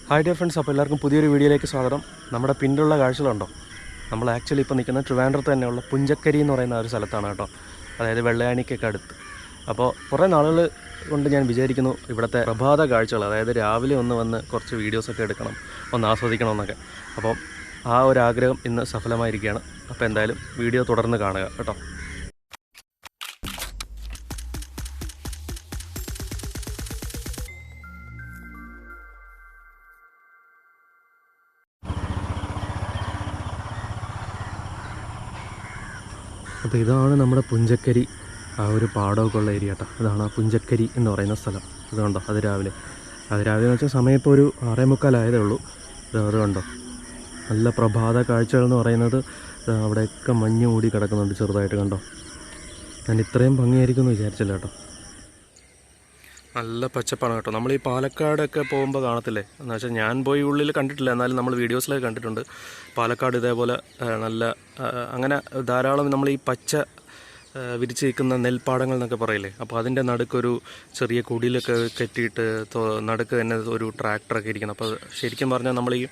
Hi dear friends, അപ്പോൾ എല്ലാവർക്കും പുതിയൊരു വീഡിയോയിലേക്ക് സ്വാഗതം. നമ്മുടെ പിന്നിലുള്ള കാഴ്ചകളുണ്ടോ? നമ്മൾ ആക്ച്വലി ഇപ്പോൾ നിൽക്കുന്ന ട്രിവാൻഡ്രത്ത് തന്നെയുള്ള പുഞ്ചക്കരി എന്ന് പറയുന്ന ഒരു സ്ഥലത്താണ് കേട്ടോ. അതായത് വെള്ളയാണിക്കൊക്കെ അടുത്ത്. അപ്പോൾ കുറേ നാളുകൾ കൊണ്ട് ഞാൻ വിചാരിക്കുന്നു ഇവിടുത്തെ പ്രഭാത കാഴ്ചകൾ, അതായത് രാവിലെ ഒന്ന് വന്ന് കുറച്ച് വീഡിയോസൊക്കെ എടുക്കണം, ഒന്ന് ആസ്വദിക്കണമെന്നൊക്കെ. അപ്പോൾ ആ ഒരു ആഗ്രഹം ഇന്ന് സഫലമായിരിക്കുകയാണ്. അപ്പോൾ എന്തായാലും വീഡിയോ തുടർന്ന് കാണുക കേട്ടോ. അപ്പോൾ ഇതാണ് നമ്മുടെ പുഞ്ചക്കരി, ആ ഒരു പാടമൊക്കെ ഉള്ള ഏരിയ കേട്ടോ. ഇതാണ് ആ പുഞ്ചക്കരി എന്ന് പറയുന്ന സ്ഥലം. ഇത് കണ്ടോ, അത് രാവിലെ എന്ന് വെച്ചാൽ സമയം ഇപ്പോൾ ഒരു 6:45 ആയതേ ഉള്ളൂ. അത് കണ്ടോ, നല്ല പ്രഭാത കാഴ്ചകൾ എന്ന് പറയുന്നത് അവിടെയൊക്കെ മഞ്ഞ് മൂടി കിടക്കുന്നുണ്ട് ചെറുതായിട്ട്. കണ്ടോ, ഞാൻ ഇത്രയും ഭംഗിയായിരിക്കും എന്ന് വിചാരിച്ചില്ല കേട്ടോ. നല്ല പച്ചപ്പാണ് കേട്ടോ. നമ്മൾ ഈ പാലക്കാടൊക്കെ പോകുമ്പോൾ കാണത്തില്ലേ, എന്ന് വെച്ചാൽ ഞാൻ പോയി ഉള്ളിൽ കണ്ടിട്ടില്ല, എന്നാലും നമ്മൾ വീഡിയോസിലൊക്കെ കണ്ടിട്ടുണ്ട്. പാലക്കാട് ഇതേപോലെ നല്ല അങ്ങനെ ധാരാളം നമ്മൾ ഈ പച്ച വിരിച്ച് നിൽക്കുന്ന നെൽപ്പാടങ്ങൾ എന്നൊക്കെ പറയില്ലേ. അപ്പോൾ അതിൻ്റെ നടുക്കൊരു ചെറിയ കുടിയിലൊക്കെ കെട്ടിയിട്ട് നടുക്ക് തന്നെ ഒരു ട്രാക്ടറൊക്കെ ഇരിക്കുന്നത്. അപ്പോൾ ശരിക്കും പറഞ്ഞാൽ നമ്മൾ ഈ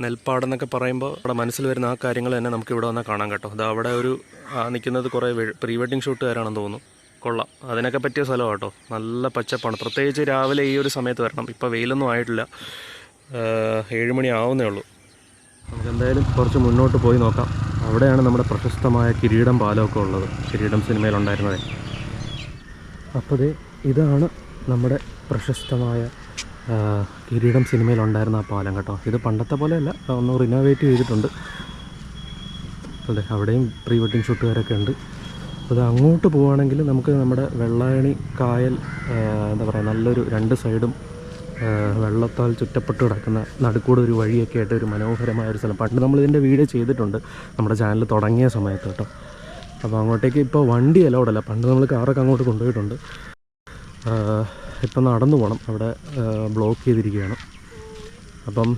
നെൽപ്പാടം എന്നൊക്കെ പറയുമ്പോൾ അവിടെ മനസ്സിൽ വരുന്ന ആ കാര്യങ്ങൾ തന്നെ നമുക്ക് ഇവിടെ വന്നാൽ കാണാം കേട്ടോ. അത് അവിടെ ഒരു നിൽക്കുന്നത് കുറേ പ്രീ വെഡിങ് ഷൂട്ടുകാരാണെന്ന് തോന്നുന്നു. കൊള്ളാം, അതിനൊക്കെ പറ്റിയ സ്ഥലമാണ് കേട്ടോ. നല്ല പച്ചപ്പാണ്, പ്രത്യേകിച്ച് രാവിലെ ഈ ഒരു സമയത്ത് വരണം. ഇപ്പോൾ വെയിലൊന്നും ആയിട്ടില്ല, 7 മണി ആവുന്നേ ഉള്ളൂ. നമുക്ക് എന്തായാലും കുറച്ച് മുന്നോട്ട് പോയി നോക്കാം. അവിടെയാണ് നമ്മുടെ പ്രശസ്തമായ കിരീടം പാലമൊക്കെ ഉള്ളത്, കിരീടം സിനിമയിലുണ്ടായിരുന്നത്. അപ്പോൾ ഇതാണ് നമ്മുടെ പ്രശസ്തമായ കിരീടം സിനിമയിലുണ്ടായിരുന്ന ആ പാലം കേട്ടോ. ഇത് പണ്ടത്തെ പോലെയല്ല, ഒന്ന് റിനോവേറ്റ് ചെയ്തിട്ടുണ്ട്. അതെ, അവിടെയും പ്രീ വെഡിങ് ഷൂട്ടുകാരൊക്കെ ഉണ്ട്. അത് അങ്ങോട്ട് പോവുകയാണെങ്കിൽ നമുക്ക് നമ്മുടെ വെള്ളായണി കായൽ, എന്താ പറയുക, നല്ലൊരു 2 സൈഡും വെള്ളത്താൽ ചുറ്റപ്പെട്ട് കിടക്കുന്ന നടുക്കൂടെ ഒരു വഴിയൊക്കെ ആയിട്ട് ഒരു മനോഹരമായ ഒരു സ്ഥലം. പണ്ട് നമ്മളിതിൻ്റെ വീഡിയോ ചെയ്തിട്ടുണ്ട് നമ്മുടെ ചാനൽ തുടങ്ങിയ സമയത്ത് കേട്ടോ. അപ്പോൾ അങ്ങോട്ടേക്ക് ഇപ്പോൾ വണ്ടി അലൗഡല്ല. പണ്ട് നമ്മൾ കാറൊക്കെ അങ്ങോട്ട് കൊണ്ടുപോയിട്ടുണ്ട്. ഇപ്പം നടന്നു പോകണം, അവിടെ ബ്ലോക്ക് ചെയ്തിരിക്കുകയാണ്. അപ്പം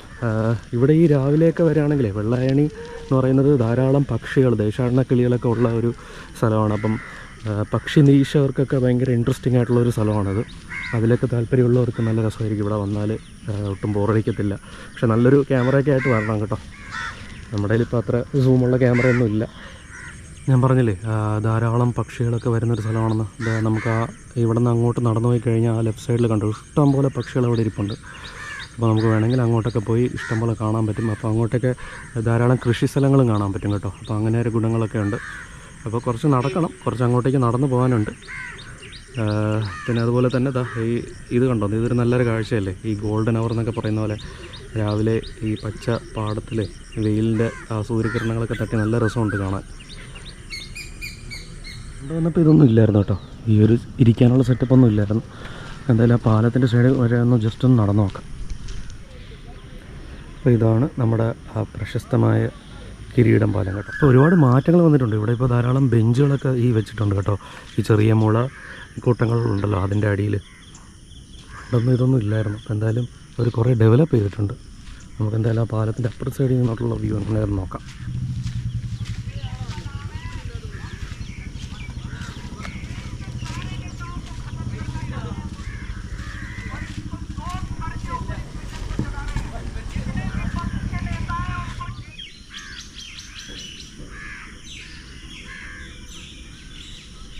ഇവിടെ ഈ രാവിലെയൊക്കെ വരികയാണെങ്കിലേ വെള്ളായണി എന്ന് പറയുന്നത് ധാരാളം പക്ഷികൾ, ദേശാടന കിളികളൊക്കെ ഉള്ള ഒരു സ്ഥലമാണ്. അപ്പം പക്ഷി നിരീക്ഷകർക്കൊക്കെ ഭയങ്കര ഇൻട്രസ്റ്റിംഗ് ആയിട്ടുള്ളൊരു സ്ഥലമാണത്. അതിലൊക്കെ താല്പര്യമുള്ളവർക്ക് നല്ല രസമായിരിക്കും ഇവിടെ വന്നാൽ, ഒട്ടും ബോറടിക്കത്തില്ല. പക്ഷെ നല്ലൊരു ക്യാമറയൊക്കെ ആയിട്ട് വരണം കേട്ടോ. നമ്മുടെ കയ്യിൽ ഇപ്പോൾ അത്ര സൂമുള്ള ക്യാമറയൊന്നും ഇല്ല. ഞാൻ പറഞ്ഞില്ലേ ധാരാളം പക്ഷികളൊക്കെ വരുന്നൊരു സ്ഥലമാണെന്ന്. നമുക്ക് ഇവിടെ നിന്ന് അങ്ങോട്ട് നടന്നു പോയി കഴിഞ്ഞാൽ ആ ലെഫ്റ്റ് സൈഡിൽ കണ്ടു ഇഷ്ടം പോലെ പക്ഷികൾ അവിടെ ഇരിപ്പുണ്ട്. അപ്പോൾ നമുക്ക് വേണമെങ്കിൽ അങ്ങോട്ടൊക്കെ പോയി ഇഷ്ടം പോലെ കാണാൻ പറ്റും. അപ്പോൾ അങ്ങോട്ടൊക്കെ ധാരാളം കൃഷി സ്ഥലങ്ങളും കാണാൻ പറ്റും കേട്ടോ. അപ്പോൾ അങ്ങനെ ഒരു ഗുണങ്ങളൊക്കെ ഉണ്ട്. അപ്പോൾ കുറച്ച് നടക്കണം, കുറച്ച് അങ്ങോട്ടേക്ക് നടന്നു പോകാനുണ്ട്. പിന്നെ അതുപോലെ തന്നെ ഇത് കണ്ടോ, ഇതൊരു നല്ലൊരു കാഴ്ചയല്ലേ, ഈ ഗോൾഡൻ അവർ എന്നൊക്കെ പറയുന്ന പോലെ രാവിലെ ഈ പച്ച പാടത്തിൽ വെയിലിൻ്റെ ആ സൂര്യകിരണങ്ങളൊക്കെ തട്ടി നല്ല രസമുണ്ട് കാണാൻ. ഇവിടെ വന്നപ്പോൾ ഇതൊന്നും ഇല്ലായിരുന്നു കേട്ടോ, ഈ ഒരു ഇരിക്കാനുള്ള സെറ്റപ്പൊന്നും ഇല്ലായിരുന്നു. എന്തായാലും ആ പാലത്തിൻ്റെ സൈഡ് വരെ ഒന്ന് ജസ്റ്റ് ഒന്ന് നടന്നു നോക്കാം. അപ്പോൾ ഇതാണ് നമ്മുടെ ആ പ്രശസ്തമായ കിരീടം പാലം കേട്ടോ. അപ്പോൾ ഒരുപാട് മാറ്റങ്ങൾ വന്നിട്ടുണ്ട്. ഇവിടെ ഇപ്പോൾ ധാരാളം ബെഞ്ചുകളൊക്കെ വെച്ചിട്ടുണ്ട് കേട്ടോ. ഈ ചെറിയ മുള കൂട്ടങ്ങളുണ്ടല്ലോ അതിൻ്റെ അടിയിൽ. ഇതൊന്നും ഇല്ലായിരുന്നു. അപ്പോൾ എന്തായാലും അവർ കുറേ ഡെവലപ്പ് ചെയ്തിട്ടുണ്ട്. നമുക്ക് എന്തായാലും ആ പാലത്തിൻ്റെ അപ്പുറത്തെ സൈഡിൽ നിന്നോട്ടുള്ള വ്യൂ നേരം നോക്കാം.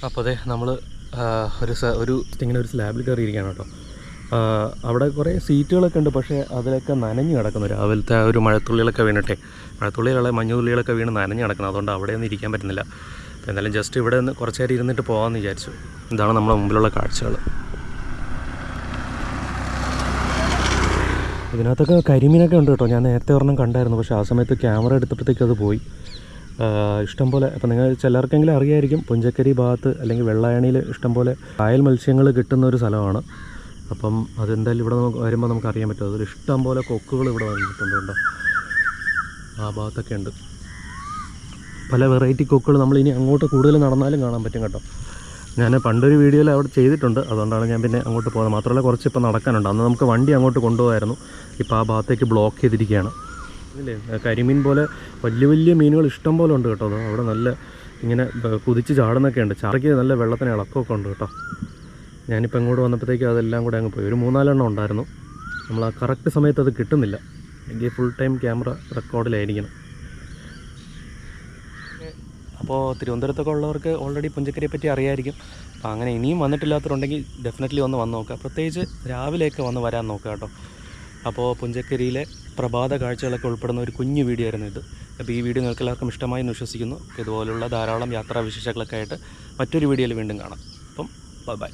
അപ്പോൾ നമ്മൾ ഒരു ഇങ്ങനെ ഒരു സ്ലാബിൽ കയറിയിരിക്കുകയാണ് കേട്ടോ. അവിടെ കുറേ സീറ്റുകളൊക്കെ ഉണ്ട്, പക്ഷേ അതിലൊക്കെ നനഞ്ഞ് കിടക്കുന്നു. രാവിലത്തെ ആ ഒരു മഴത്തുള്ളികളൊക്കെ വീണിട്ടേ, മഴത്തുള്ളികളെ മഞ്ഞുതുള്ളികളൊക്കെ വീണ് നനഞ്ഞ് കിടക്കണം. അതുകൊണ്ട് അവിടെയൊന്നും ഇരിക്കാൻ പറ്റുന്നില്ല. അപ്പോൾ എന്തായാലും ജസ്റ്റ് ഇവിടെ നിന്ന് കുറച്ച് നേരം ഇരുന്നിട്ട് പോകാമെന്ന് വിചാരിച്ചു. ഇതാണ് നമ്മുടെ മുമ്പിലുള്ള കാഴ്ചകൾ. ഇതിനകത്തൊക്കെ കരിമീനൊക്കെ ഉണ്ട് കേട്ടോ. ഞാൻ നേരത്തെ ഒരെണ്ണം കണ്ടായിരുന്നു, പക്ഷേ ആ സമയത്ത് ക്യാമറ എടുത്തപ്പോഴത്തേക്ക് അത് പോയി. ഇഷ്ടംപോലെ, അപ്പോൾ നിങ്ങൾ ചിലർക്കെങ്കിലും അറിയായിരിക്കും, പുഞ്ചക്കരി ഭാഗത്ത് അല്ലെങ്കിൽ വെള്ളായണിയിൽ ഇഷ്ടംപോലെ കായൽ മത്സ്യങ്ങൾ കിട്ടുന്ന ഒരു സ്ഥലമാണ്. അപ്പം അതെന്തായാലും ഇവിടെ നമുക്ക് വരുമ്പോൾ നമുക്ക് അറിയാൻ പറ്റും. അതൊരു ഇഷ്ടം പോലെ കൊക്കുകൾ ഇവിടെ വന്നിട്ടുണ്ട് കേട്ടോ. ആ ഭാഗത്തൊക്കെ ഉണ്ട് പല വെറൈറ്റി കൊക്കുകൾ. നമ്മളിനി അങ്ങോട്ട് കൂടുതൽ നടന്നാലും കാണാൻ പറ്റും കേട്ടോ. ഞാൻ പണ്ടൊരു വീഡിയോയിൽ അവിടെ ചെയ്തിട്ടുണ്ട്, അതുകൊണ്ടാണ് ഞാൻ പിന്നെ അങ്ങോട്ട് പോകുന്നത്. മാത്രമല്ല കുറച്ച് ഇപ്പോൾ നടക്കാനുണ്ട്. അന്ന് നമുക്ക് വണ്ടി അങ്ങോട്ട് കൊണ്ടുപോകായിരുന്നു. ഇപ്പോൾ ആ ഭാഗത്തേക്ക് ബ്ലോക്ക് ചെയ്തിരിക്കുകയാണ്. ഇല്ലേ, കരിമീൻ പോലെ വലിയ വലിയ മീനുകൾ ഇഷ്ടം പോലെ ഉണ്ട് കേട്ടോ. അവിടെ നല്ല ഇങ്ങനെ കുതിച്ച് ചാടുന്നൊക്കെ ഉണ്ട്. ചാറയ്ക്ക് നല്ല വെള്ളത്തിന് ഇളക്കമൊക്കെ ഉണ്ട് കേട്ടോ. ഞാനിപ്പോൾ ഇങ്ങോട്ട് വന്നപ്പോഴത്തേക്കും അതെല്ലാം കൂടെ അങ്ങ് പോയി. ഒരു 3-4 എണ്ണം ഉണ്ടായിരുന്നു. നമ്മൾ ആ കറക്റ്റ് സമയത്ത് അത് കിട്ടുന്നില്ല. എങ്കിൽ ഫുൾ ടൈം ക്യാമറ റെക്കോർഡിലായിരിക്കണം. അപ്പോൾ തിരുവനന്തപുരത്തൊക്കെ ഉള്ളവർക്ക് ഓൾറെഡി പുഞ്ചക്കരിയെ പറ്റി അറിയായിരിക്കും. അപ്പോൾ അങ്ങനെ ഇനിയും വന്നിട്ടില്ലാത്തവരുണ്ടെങ്കിൽ ഡെഫിനറ്റ്ലി വന്ന് നോക്കുക. പ്രത്യേകിച്ച് രാവിലെയൊക്കെ വരാൻ നോക്കുക കേട്ടോ. അപ്പോൾ പുഞ്ചക്കരിയിലെ പ്രഭാത കാഴ്ചകളൊക്കെ ഉൾപ്പെടുന്ന ഒരു കുഞ്ഞു വീഡിയോ ആയിരുന്നു ഇത്. അപ്പോൾ ഈ വീഡിയോ നിങ്ങൾക്ക് എല്ലാവർക്കും ഇഷ്ടമായി എന്ന് വിശ്വസിക്കുന്നു. ഇതുപോലുള്ള ധാരാളം യാത്രാ വിശേഷങ്ങളൊക്കെ ആയിട്ട് മറ്റൊരു വീഡിയോയിൽ വീണ്ടും കാണാം. അപ്പം ബൈ.